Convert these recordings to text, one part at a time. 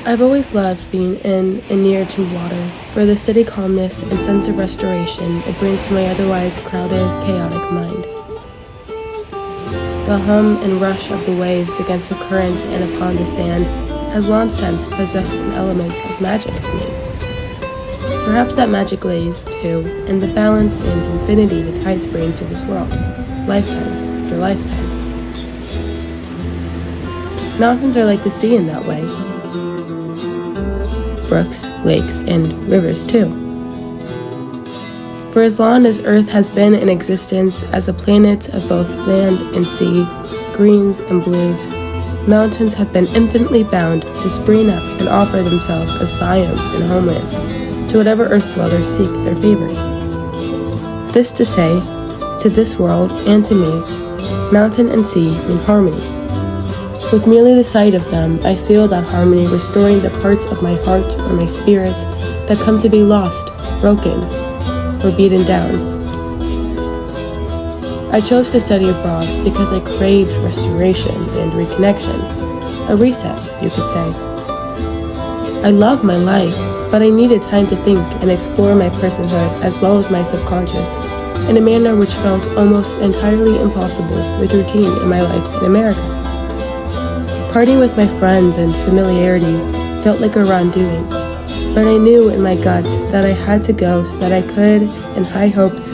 I've always loved being in and near to water, for the steady calmness and sense of restoration it brings to my otherwise crowded, chaotic mind. The hum and rush of the waves against the current and upon the sand has long since possessed an element of magic to me. Perhaps that magic lays, too, in the balance and infinity the tides bring to this world, lifetime after lifetime. Mountains are like the sea in that way. Brooks, lakes, and rivers too. For as long as Earth has been in existence as a planet of both land and sea, greens and blues, mountains have been infinitely bound to spring up and offer themselves as biomes and homelands to whatever Earth dwellers seek their favor. This to say, to this world and to me, mountain and sea mean harmony. With merely the sight of them, I feel that harmony restoring the parts of my heart or my spirit that come to be lost, broken, or beaten down. I chose to study abroad because I craved restoration and reconnection, a reset, you could say. I love my life, but I needed time to think and explore my personhood as well as my subconscious, in a manner which felt almost entirely impossible with routine in my life in America. Parting with my friends and familiarity felt like a wrongdoing, but I knew in my gut that I had to go so that I could, in high hopes,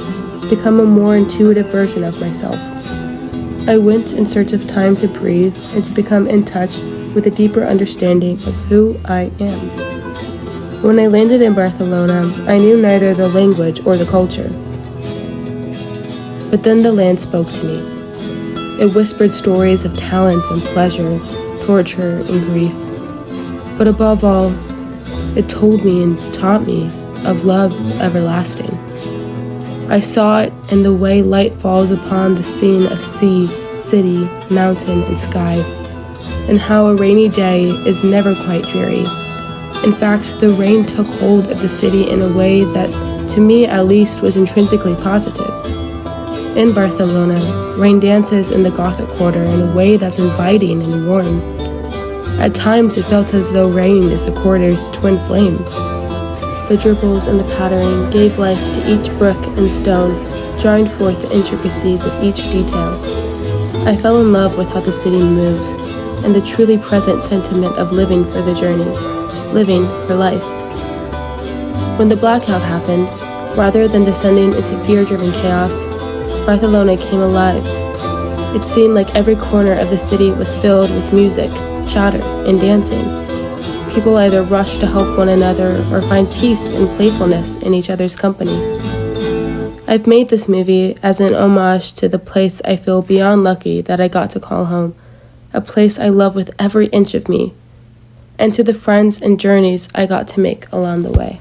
become a more intuitive version of myself. I went in search of time to breathe and to become in touch with a deeper understanding of who I am. When I landed in Barcelona, I knew neither the language or the culture. But then the land spoke to me. It whispered stories of talent and pleasure, torture and grief. But above all, it told me and taught me of love everlasting. I saw it in the way light falls upon the scene of sea, city, mountain, and sky, and how a rainy day is never quite dreary. In fact, the rain took hold of the city in a way that, to me at least, was intrinsically positive. In Barcelona, rain dances in the Gothic quarter in a way that's inviting and warm. At times, it felt as though rain is the quarter's twin flame. The dribbles and the pattering gave life to each brick and stone, drawing forth the intricacies of each detail. I fell in love with how the city moves, and the truly present sentiment of living for the journey, living for life. When the blackout happened, rather than descending into fear-driven chaos, Barcelona came alive. It seemed like every corner of the city was filled with music, chatter, and dancing. People either rushed to help one another or find peace and playfulness in each other's company. I've made this movie as an homage to the place I feel beyond lucky that I got to call home, a place I love with every inch of me, and to the friends and journeys I got to make along the way.